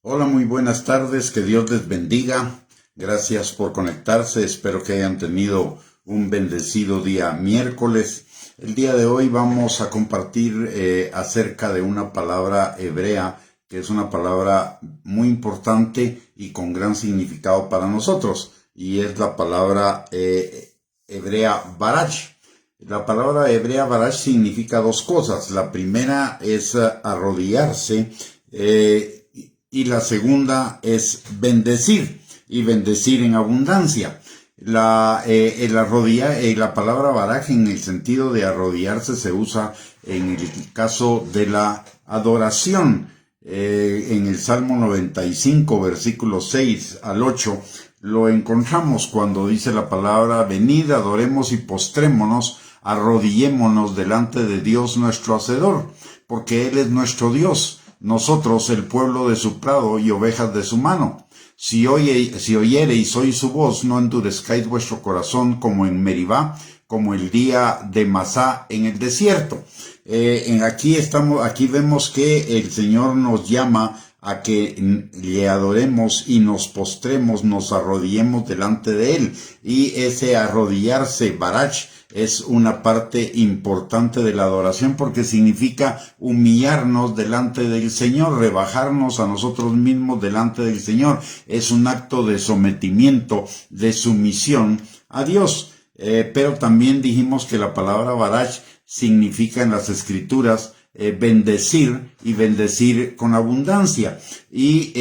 Hola, muy buenas tardes, que Dios les bendiga. Gracias por conectarse, espero que hayan tenido un bendecido día miércoles. El día de hoy vamos a compartir acerca de una palabra hebrea, que es una palabra muy importante y con gran significado para nosotros, y es la palabra hebrea baraj. La palabra hebrea baraj significa dos cosas. La primera es arrodillarse, y la segunda es bendecir, y bendecir en abundancia. La palabra baraj en el sentido de arrodillarse se usa en el caso de la adoración. En el Salmo 95, versículos 6 al 8, lo encontramos cuando dice la palabra: venid, adoremos y postrémonos, arrodillémonos delante de Dios nuestro Hacedor, porque Él es nuestro Dios, nosotros el pueblo de su prado y ovejas de su mano. Si oyereis hoy su voz, no endurezcáis vuestro corazón como en Meribá, como el día de Masá en el desierto. Aquí vemos que el Señor nos llama a que le adoremos y nos postremos, nos arrodillemos delante de Él. Y ese arrodillarse, baraj, es una parte importante de la adoración, porque significa humillarnos delante del Señor, rebajarnos a nosotros mismos delante del Señor. Es un acto de sometimiento, de sumisión a Dios. Pero también dijimos que la palabra baraj significa en las Escrituras bendecir, y bendecir con abundancia. Y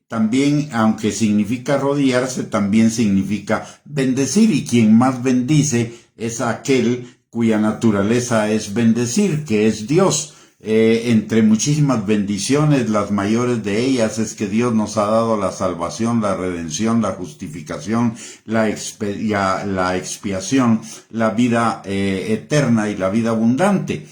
también, aunque significa arrodillarse, también significa bendecir, y quien más bendice es aquel cuya naturaleza es bendecir, que es Dios. Entre muchísimas bendiciones, las mayores de ellas es que Dios nos ha dado la salvación, la redención, la justificación, la expiación, la vida eterna y la vida abundante.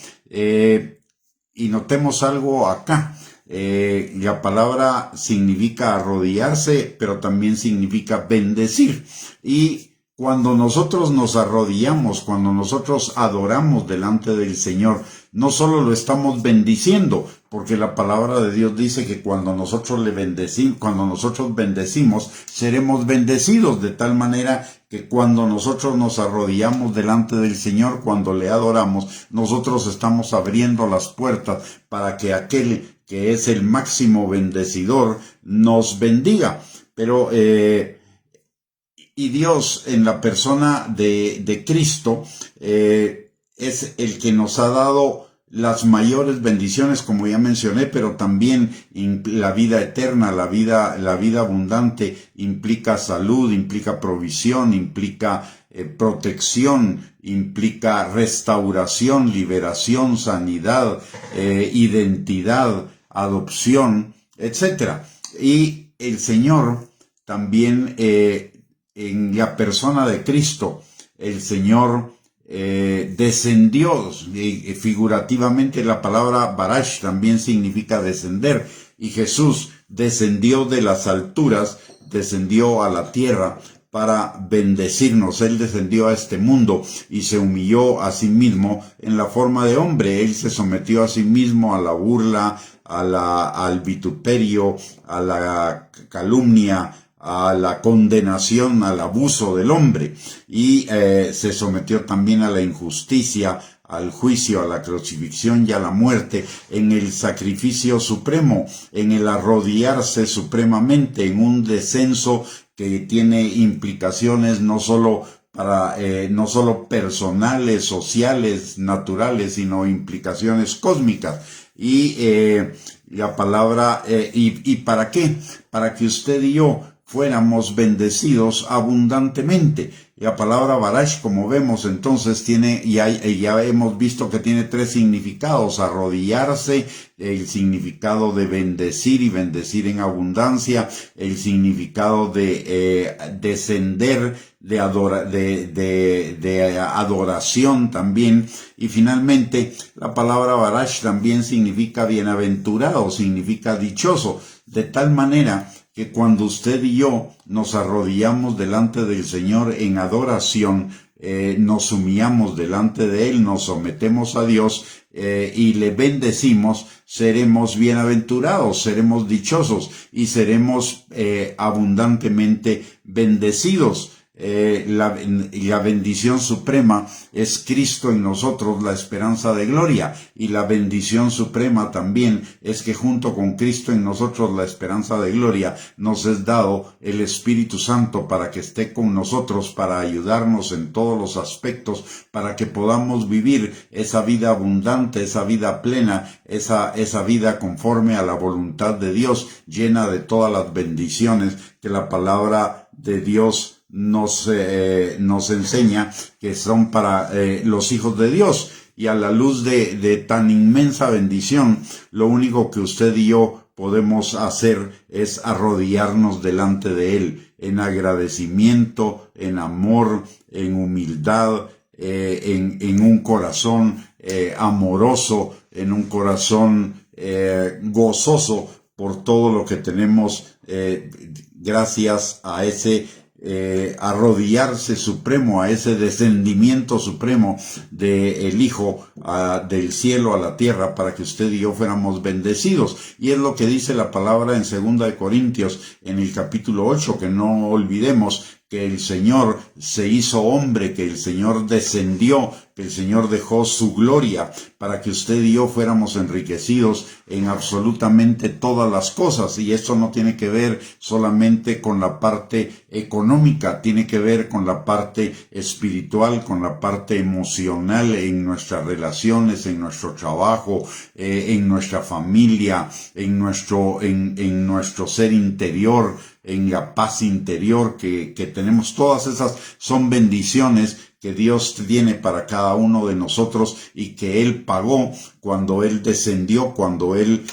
Y notemos algo acá. La palabra significa arrodillarse, pero también significa bendecir. Y cuando nosotros nos arrodillamos, cuando nosotros adoramos delante del Señor, no solo lo estamos bendiciendo, porque la palabra de Dios dice que cuando nosotros bendecimos, seremos bendecidos, de tal manera que cuando nosotros nos arrodillamos delante del Señor, cuando le adoramos, nosotros estamos abriendo las puertas para que aquel que es el máximo bendecidor nos bendiga. Pero y Dios, en la persona de Cristo, es el que nos ha dado las mayores bendiciones, como ya mencioné, pero también la vida eterna, la vida abundante. Implica salud, implica provisión, implica protección, implica restauración, liberación, sanidad, identidad, adopción, etc. Y el Señor también, en la persona de Cristo, el Señor descendió. Figurativamente, la palabra baraj también significa descender, y Jesús descendió de las alturas, descendió a la tierra para bendecirnos. Él descendió a este mundo y se humilló a sí mismo en la forma de hombre. Él se sometió a sí mismo a la burla, al vituperio, a la calumnia, a la condenación, al abuso del hombre, y se sometió también a la injusticia, al juicio, a la crucifixión y a la muerte, en el sacrificio supremo, en el arrodillarse supremamente, en un descenso que tiene implicaciones no solo personales, sociales, naturales, sino implicaciones cósmicas. Y la palabra, ¿y para qué? Para que usted y yo fuéramos bendecidos abundantemente. La palabra baraj, como vemos, entonces ya hemos visto que tiene tres significados: arrodillarse, el significado de bendecir y bendecir en abundancia, el significado de descender, de adoración también, y finalmente la palabra baraj también significa bienaventurado, significa dichoso, de tal manera que cuando usted y yo nos arrodillamos delante del Señor en adoración, nos humillamos delante de Él, nos sometemos a Dios y le bendecimos, seremos bienaventurados, seremos dichosos y seremos abundantemente bendecidos. La bendición suprema es Cristo en nosotros, la esperanza de gloria, y la bendición suprema también es que junto con Cristo en nosotros, la esperanza de gloria, nos es dado el Espíritu Santo para que esté con nosotros, para ayudarnos en todos los aspectos, para que podamos vivir esa vida abundante, esa vida plena, esa vida conforme a la voluntad de Dios, llena de todas las bendiciones que la palabra de Dios nos enseña que son para los hijos de Dios. Y a la luz de tan inmensa bendición, lo único que usted y yo podemos hacer es arrodillarnos delante de Él en agradecimiento, en amor, en humildad, en un corazón amoroso, en un corazón gozoso por todo lo que tenemos, gracias a ese arrodillarse supremo, a ese descendimiento supremo del Hijo del cielo a la tierra, para que usted y yo fuéramos bendecidos. Y es lo que dice la palabra en 2 Corintios, en el capítulo 8, que no olvidemos que el Señor se hizo hombre, que el Señor descendió, que el Señor dejó su gloria para que usted y yo fuéramos enriquecidos en absolutamente todas las cosas. Y esto no tiene que ver solamente con la parte económica, tiene que ver con la parte espiritual, con la parte emocional, en nuestras relaciones, en nuestro trabajo, en nuestra familia, en nuestro ser interior, en la paz interior que tenemos. Todas esas son bendiciones que Dios tiene para cada uno de nosotros y que Él pagó cuando Él descendió, cuando Él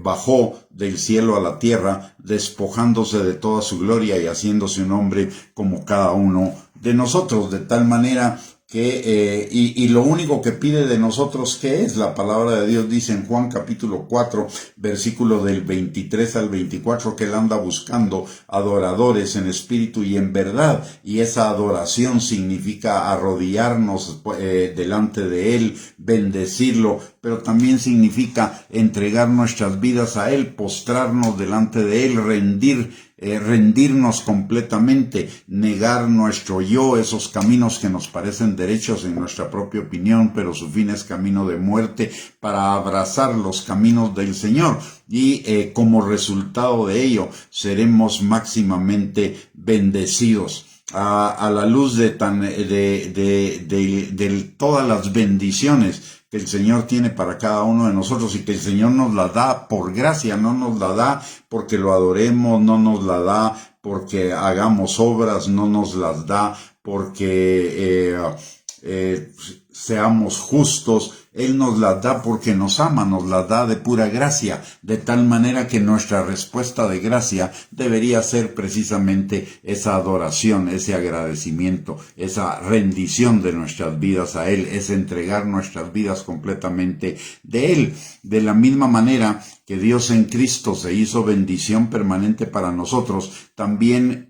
bajó del cielo a la tierra, despojándose de toda su gloria y haciéndose un hombre como cada uno de nosotros, de tal manera que y lo único que pide de nosotros, ¿qué es? La palabra de Dios dice en Juan capítulo 4, versículo del 23 al 24, que Él anda buscando adoradores en espíritu y en verdad, y esa adoración significa arrodillarnos delante de Él, bendecirlo, pero también significa entregar nuestras vidas a Él, postrarnos delante de Él, rendirnos completamente, negar nuestro yo, esos caminos que nos parecen derechos en nuestra propia opinión, pero su fin es camino de muerte, para abrazar los caminos del Señor. Y como resultado de ello, seremos máximamente bendecidos. A la luz de todas las bendiciones que el Señor tiene para cada uno de nosotros, y que el Señor nos la da por gracia, no nos la da porque lo adoremos, no nos la da porque hagamos obras, no nos las da porque seamos justos. Él nos las da porque nos ama, nos las da de pura gracia, de tal manera que nuestra respuesta de gracia debería ser precisamente esa adoración, ese agradecimiento, esa rendición de nuestras vidas a Él, es entregar nuestras vidas completamente de Él. De la misma manera que Dios en Cristo se hizo bendición permanente para nosotros, también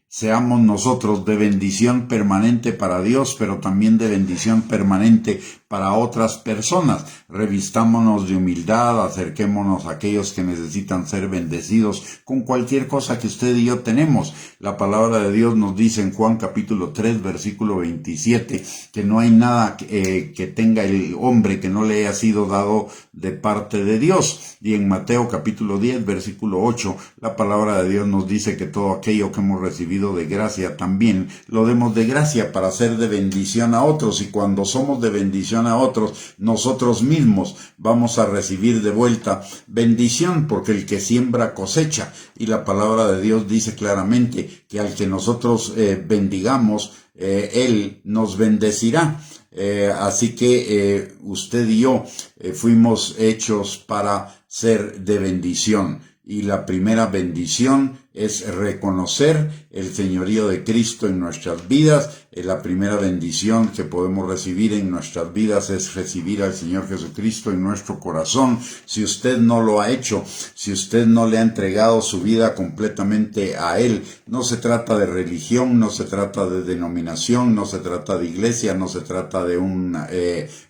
seamos nosotros de bendición permanente para Dios, pero también de bendición permanente para otras personas. Revistámonos de humildad, acerquémonos a aquellos que necesitan ser bendecidos con cualquier cosa que usted y yo tenemos. La palabra de Dios nos dice en Juan capítulo 3, versículo 27, que no hay nada que tenga el hombre que no le haya sido dado de parte de Dios. Y en Mateo capítulo 10, versículo 8, la palabra de Dios nos dice que todo aquello que hemos recibido de gracia también lo demos de gracia para ser de bendición a otros. Y cuando somos de bendición a otros, nosotros mismos vamos a recibir de vuelta bendición, porque el que siembra cosecha. Y la palabra de Dios dice claramente que al que nosotros bendigamos, Él nos bendecirá. Así que usted y yo fuimos hechos para ser de bendición. Y la primera bendición es reconocer el señorío de Cristo en nuestras vidas. La primera bendición que podemos recibir en nuestras vidas es recibir al Señor Jesucristo en nuestro corazón. Si usted no lo ha hecho, si usted no le ha entregado su vida completamente a Él, no se trata de religión, no se trata de denominación, no se trata de iglesia, no se trata de un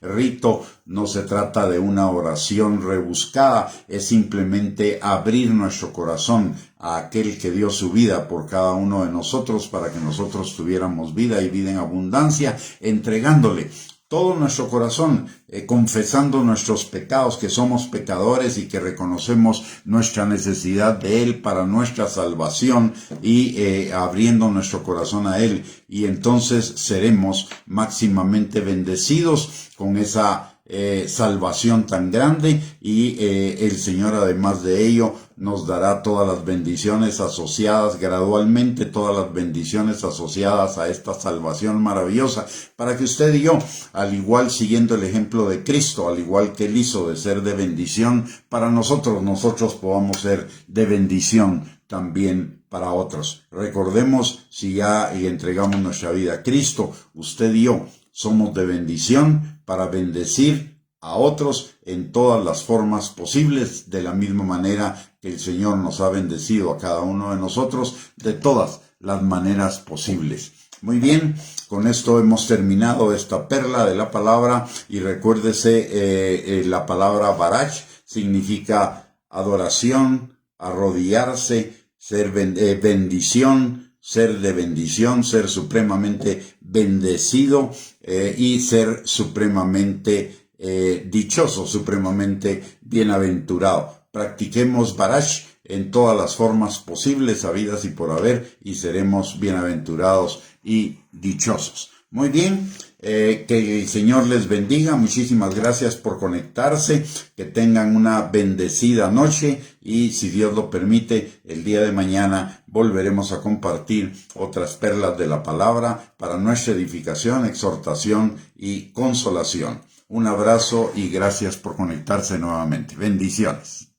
rito, no se trata de una oración rebuscada, es simplemente abrir nuestro corazón a aquel que dio su vida por cada uno de nosotros para que nosotros tuviéramos vida y vida en abundancia, entregándole todo nuestro corazón, confesando nuestros pecados, que somos pecadores y que reconocemos nuestra necesidad de Él para nuestra salvación y abriendo nuestro corazón a Él. Y entonces seremos máximamente bendecidos con esa salvación tan grande y el Señor, además de ello, nos dará todas las bendiciones asociadas gradualmente, todas las bendiciones asociadas a esta salvación maravillosa, para que usted y yo, al igual siguiendo el ejemplo de Cristo, al igual que Él hizo de ser de bendición para nosotros podamos ser de bendición también para otros. Recordemos, si ya entregamos nuestra vida a Cristo, usted y yo somos de bendición para bendecir a otros en todas las formas posibles, de la misma manera que el Señor nos ha bendecido a cada uno de nosotros, de todas las maneras posibles. Muy bien, con esto hemos terminado esta perla de la palabra y recuérdese, la palabra barach significa adoración, arrodillarse, ser bendición, ser de bendición, ser supremamente bendecido y ser supremamente dichoso, supremamente bienaventurado. Practiquemos barach en todas las formas posibles, habidas y por haber, y seremos bienaventurados y dichosos. Muy bien, que el Señor les bendiga. Muchísimas gracias por conectarse. Que tengan una bendecida noche y, si Dios lo permite, el día de mañana volveremos a compartir otras perlas de la palabra para nuestra edificación, exhortación y consolación. Un abrazo y gracias por conectarse nuevamente. Bendiciones.